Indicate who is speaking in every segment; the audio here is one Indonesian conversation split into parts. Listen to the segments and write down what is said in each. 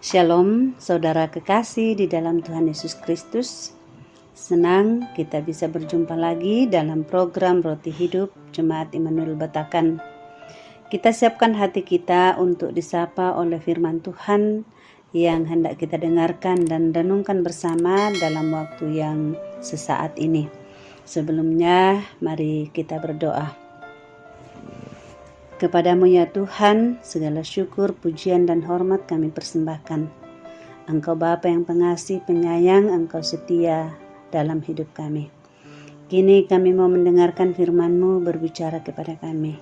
Speaker 1: Shalom, saudara kekasih di dalam Tuhan Yesus Kristus. Senang kita bisa berjumpa lagi dalam program Roti Hidup Jemaat Immanuel Batakan. Kita siapkan hati kita untuk disapa oleh firman Tuhan yang hendak kita dengarkan dan renungkan bersama dalam waktu yang sesaat ini. Sebelumnya, mari kita berdoa. Kepadamu ya Tuhan, segala syukur, pujian dan hormat kami persembahkan. Engkau Bapa yang pengasih, penyayang, Engkau setia dalam hidup kami. Kini kami mau mendengarkan firman-Mu berbicara kepada kami.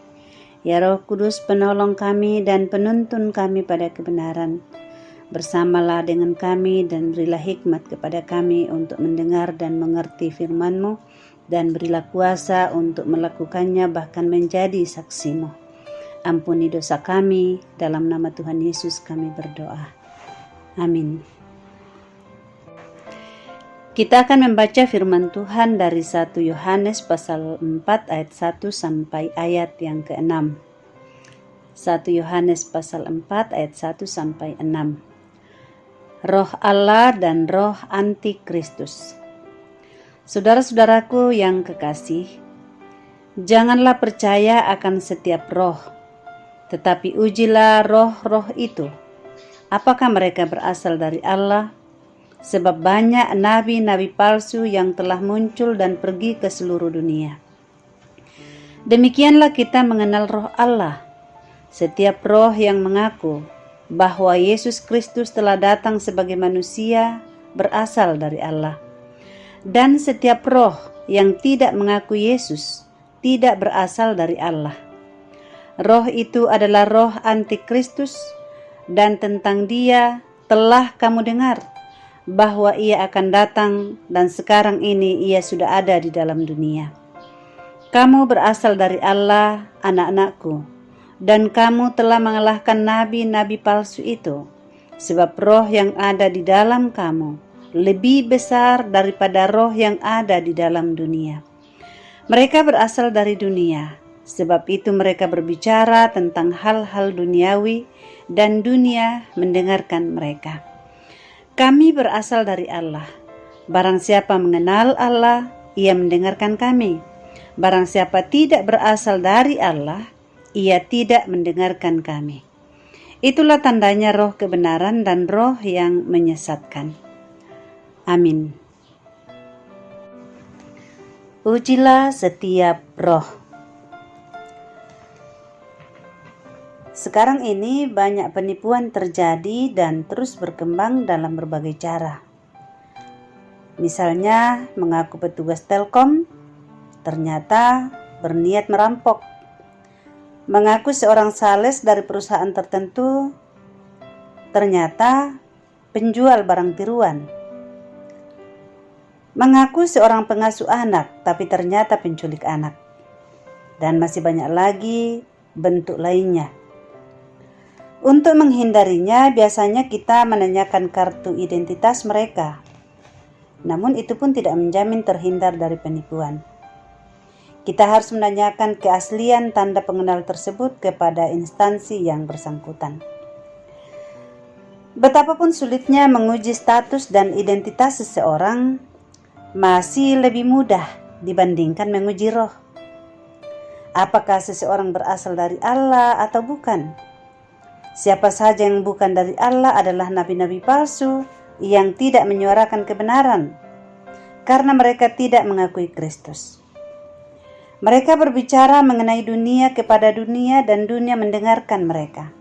Speaker 1: Ya Roh Kudus, penolong kami dan penuntun kami pada kebenaran. Bersamalah dengan kami dan berilah hikmat kepada kami untuk mendengar dan mengerti firman-Mu, dan berilah kuasa untuk melakukannya bahkan menjadi saksi-Mu. Ampuni dosa kami, dalam nama Tuhan Yesus kami berdoa. Amin. Kita akan membaca firman Tuhan dari 1 Yohanes pasal 4 ayat 1 sampai ayat yang ke-6. 1 Yohanes pasal 4 ayat 1 sampai 6. Roh Allah dan roh antikristus. Saudara-saudaraku yang kekasih, janganlah percaya akan setiap roh, tetapi ujilah roh-roh itu, apakah mereka berasal dari Allah? Sebab banyak nabi-nabi palsu yang telah muncul dan pergi ke seluruh dunia. Demikianlah kita mengenal roh Allah. Setiap roh yang mengaku bahwa Yesus Kristus telah datang sebagai manusia berasal dari Allah. Dan setiap roh yang tidak mengaku Yesus tidak berasal dari Allah. Roh itu adalah roh antikristus, dan tentang dia telah kamu dengar bahwa ia akan datang, dan sekarang ini ia sudah ada di dalam dunia. Kamu berasal dari Allah, anak-anakku, dan kamu telah mengalahkan nabi-nabi palsu itu, sebab roh yang ada di dalam kamu lebih besar daripada roh yang ada di dalam dunia. Mereka berasal dari dunia, sebab itu mereka berbicara tentang hal-hal duniawi dan dunia mendengarkan mereka. Kami berasal dari Allah. Barang siapa mengenal Allah, ia mendengarkan kami. Barang siapa tidak berasal dari Allah, ia tidak mendengarkan kami. Itulah tandanya roh kebenaran dan roh yang menyesatkan. Amin. Ujilah setiap roh. Sekarang ini banyak penipuan terjadi dan terus berkembang dalam berbagai cara. Misalnya mengaku petugas Telkom, ternyata berniat merampok. Mengaku seorang sales dari perusahaan tertentu, ternyata penjual barang tiruan. Mengaku seorang pengasuh anak, tapi ternyata penculik anak. Dan masih banyak lagi bentuk lainnya. Untuk menghindarinya, biasanya kita menanyakan kartu identitas mereka. Namun itu pun tidak menjamin terhindar dari penipuan. Kita harus menanyakan keaslian tanda pengenal tersebut kepada instansi yang bersangkutan. Betapapun sulitnya menguji status dan identitas seseorang, masih lebih mudah dibandingkan menguji roh. Apakah seseorang berasal dari Allah atau bukan? Siapa saja yang bukan dari Allah adalah nabi-nabi palsu yang tidak menyuarakan kebenaran, karena mereka tidak mengakui Kristus. Mereka berbicara mengenai dunia kepada dunia dan dunia mendengarkan mereka.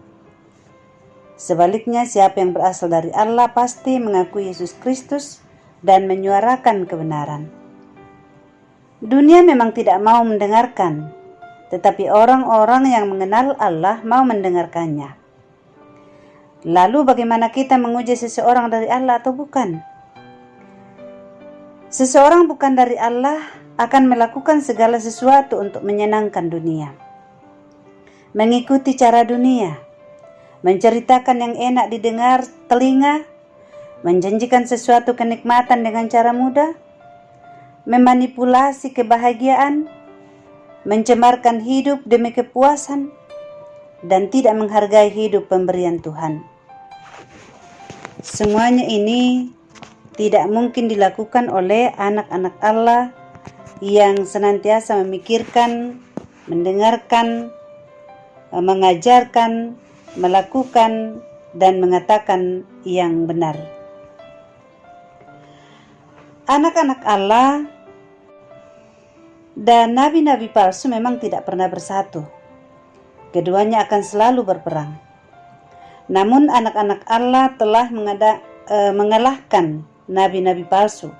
Speaker 1: Sebaliknya, siapa yang berasal dari Allah pasti mengakui Yesus Kristus dan menyuarakan kebenaran. Dunia memang tidak mau mendengarkan, tetapi orang-orang yang mengenal Allah mau mendengarkannya. Lalu bagaimana kita menguji seseorang dari Allah atau bukan? Seseorang bukan dari Allah akan melakukan segala sesuatu untuk menyenangkan dunia. Mengikuti cara dunia, menceritakan yang enak didengar telinga, menjanjikan sesuatu kenikmatan dengan cara mudah, memanipulasi kebahagiaan, mencemarkan hidup demi kepuasan, dan tidak menghargai hidup pemberian Tuhan. Semuanya ini tidak mungkin dilakukan oleh anak-anak Allah yang senantiasa memikirkan, mendengarkan, mengajarkan, melakukan, dan mengatakan yang benar. Anak-anak Allah dan nabi-nabi palsu memang tidak pernah bersatu. Keduanya akan selalu berperang. Namun anak-anak Allah telah mengalahkan nabi-nabi palsu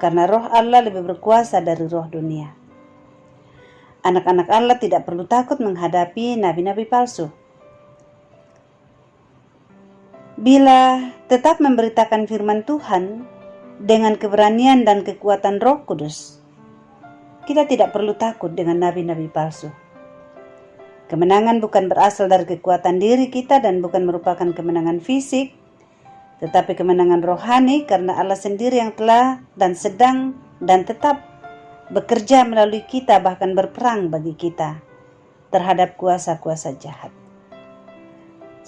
Speaker 1: karena roh Allah lebih berkuasa dari roh dunia. Anak-anak Allah tidak perlu takut menghadapi nabi-nabi palsu. Bila tetap memberitakan firman Tuhan dengan keberanian dan kekuatan Roh Kudus, kita tidak perlu takut dengan nabi-nabi palsu. Kemenangan bukan berasal dari kekuatan diri kita dan bukan merupakan kemenangan fisik, tetapi kemenangan rohani karena Allah sendiri yang telah dan sedang dan tetap bekerja melalui kita, bahkan berperang bagi kita terhadap kuasa-kuasa jahat.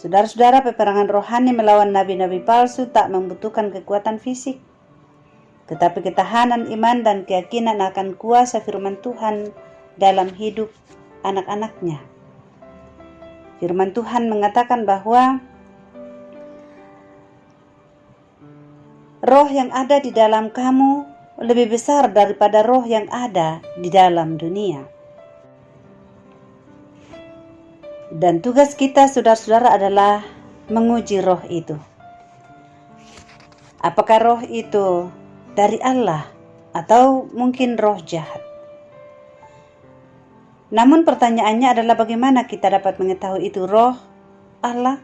Speaker 1: Saudara-saudara, peperangan rohani melawan nabi-nabi palsu tak membutuhkan kekuatan fisik, tetapi ketahanan iman dan keyakinan akan kuasa firman Tuhan dalam hidup anak-anaknya. Firman Tuhan mengatakan bahwa roh yang ada di dalam kamu lebih besar daripada roh yang ada di dalam dunia. Dan tugas kita, saudara-saudara, adalah menguji roh itu. Apakah roh itu dari Allah atau mungkin roh jahat? Namun pertanyaannya adalah bagaimana kita dapat mengetahui itu roh Allah?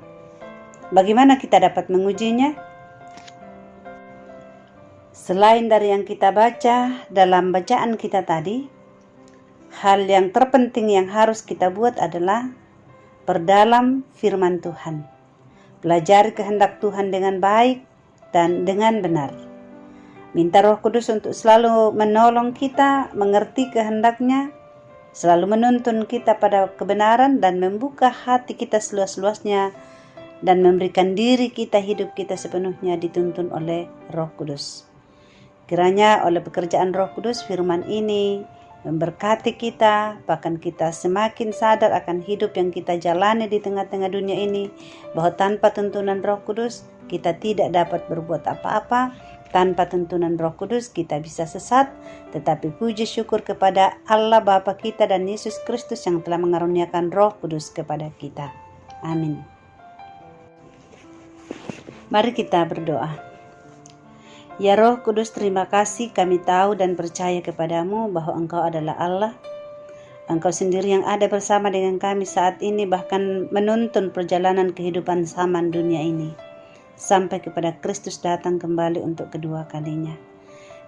Speaker 1: Bagaimana kita dapat mengujinya? Selain dari yang kita baca dalam bacaan kita tadi, hal yang terpenting yang harus kita buat adalah perdalam firman Tuhan. Pelajari kehendak Tuhan dengan baik dan dengan benar. Minta Roh Kudus untuk selalu menolong kita mengerti kehendaknya, selalu menuntun kita pada kebenaran dan membuka hati kita seluas-luasnya dan memberikan diri kita, hidup kita sepenuhnya dituntun oleh Roh Kudus. Kiranya oleh pekerjaan Roh Kudus firman ini memberkati kita, bahkan kita semakin sadar akan hidup yang kita jalani di tengah-tengah dunia ini, bahwa tanpa tuntunan Roh Kudus kita tidak dapat berbuat apa-apa. Tanpa tuntunan Roh Kudus kita bisa sesat, tetapi puji syukur kepada Allah Bapa kita dan Yesus Kristus yang telah mengaruniakan Roh Kudus kepada kita. Amin. Mari kita berdoa. Ya Roh Kudus, terima kasih, kami tahu dan percaya kepadamu bahwa Engkau adalah Allah. Engkau sendiri yang ada bersama dengan kami saat ini, bahkan menuntun perjalanan kehidupan zaman dunia ini sampai kepada Kristus datang kembali untuk kedua kalinya.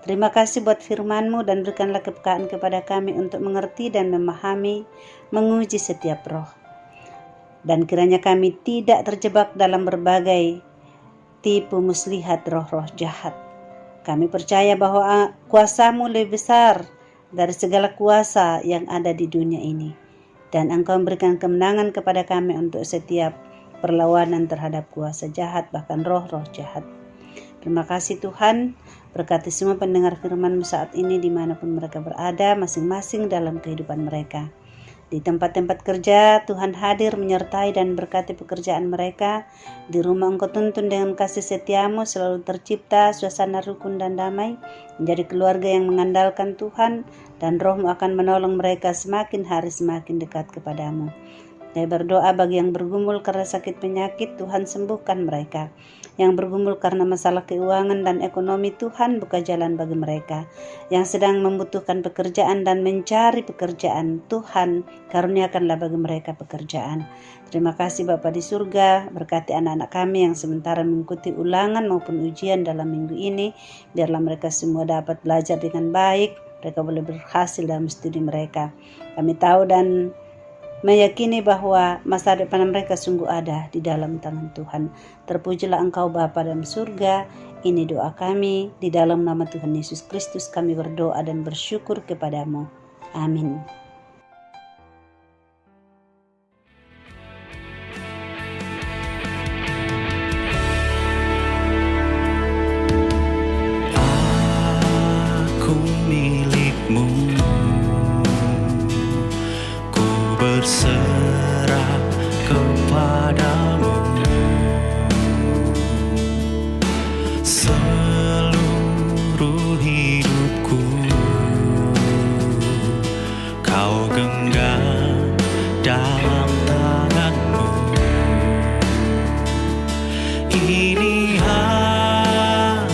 Speaker 1: Terima kasih buat firman-Mu dan berikanlah kepekaan kepada kami untuk mengerti dan memahami, menguji setiap roh. Dan kiranya kami tidak terjebak dalam berbagai tipu muslihat roh-roh jahat. Kami percaya bahwa kuasa-Mu lebih besar dari segala kuasa yang ada di dunia ini. Dan Engkau memberikan kemenangan kepada kami untuk setiap perlawanan terhadap kuasa jahat, bahkan roh-roh jahat. Terima kasih Tuhan, berkati semua pendengar firman-Mu saat ini dimanapun mereka berada, masing-masing dalam kehidupan mereka. Di tempat-tempat kerja, Tuhan hadir menyertai dan berkati pekerjaan mereka. Di rumah Engkau tuntun dengan kasih setia-Mu, selalu tercipta suasana rukun dan damai, menjadi keluarga yang mengandalkan Tuhan, dan Roh-Mu akan menolong mereka semakin hari semakin dekat kepadamu. Saya berdoa bagi yang bergumul karena sakit penyakit, Tuhan sembuhkan mereka. Yang bergumul karena masalah keuangan dan ekonomi, Tuhan buka jalan bagi mereka. Yang sedang membutuhkan pekerjaan dan mencari pekerjaan, Tuhan karuniakanlah bagi mereka pekerjaan. Terima kasih Bapa di surga, berkati anak-anak kami yang sementara mengikuti ulangan maupun ujian dalam minggu ini. Biarlah mereka semua dapat belajar dengan baik, mereka boleh berhasil dalam studi mereka. Kami tahu dan meyakini bahwa masa depan mereka sungguh ada di dalam tangan Tuhan. Terpujilah Engkau Bapa dalam surga. Ini doa kami, di dalam nama Tuhan Yesus Kristus kami berdoa dan bersyukur kepadamu. Amin.
Speaker 2: ku berserah kepadamu. Seluruh hidupku kau genggam dalam tanganmu. Ini hatiku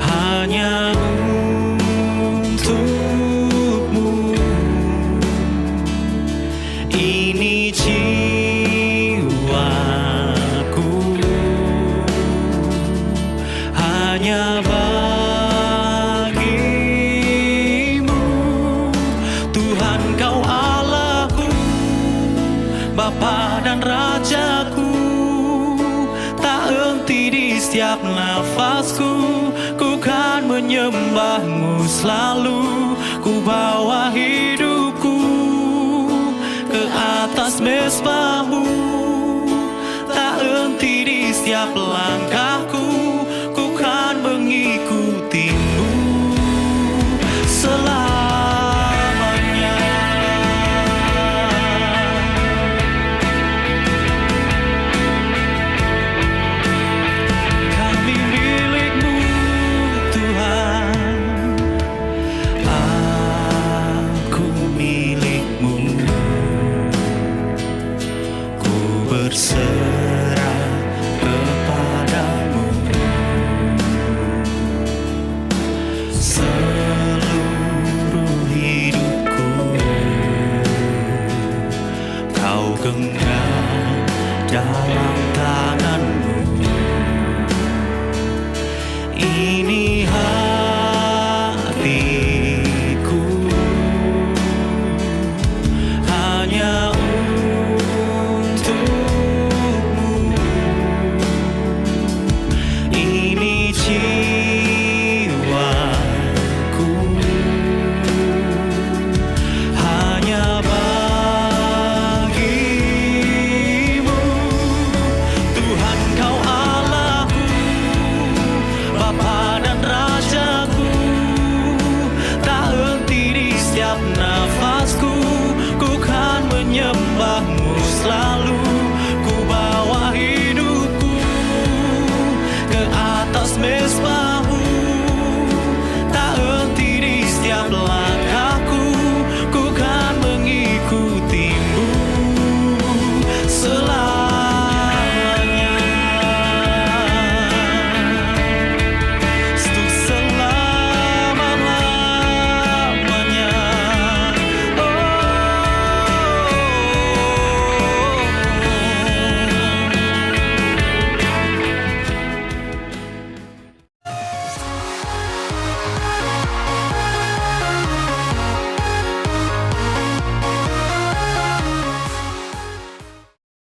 Speaker 2: hanya untukmu. Ini jiwaku hanya bagimu. Tuhan, kau Allahku, Bapa dan Rajaku. Tak henti di setiap nafasku, ku kan menyembahmu selalu. Ku bawa hidupku ke atas mezbahmu. Tak henti di setiap langkahku, ku kan mengikutimu selamanya. Kami milikmu Tuhan, aku milikmu. Ku berserah kepadamu. Seluruh hidupku kau genggam dalam tanganmu. Ini hatiku hanya untukmu. Ini jiwaku hanya bagimu. Tuhan, kau Allahku, Bapa dan Rajaku. Tak henti di setiap nafasku, ku kan menyembahmu selalu.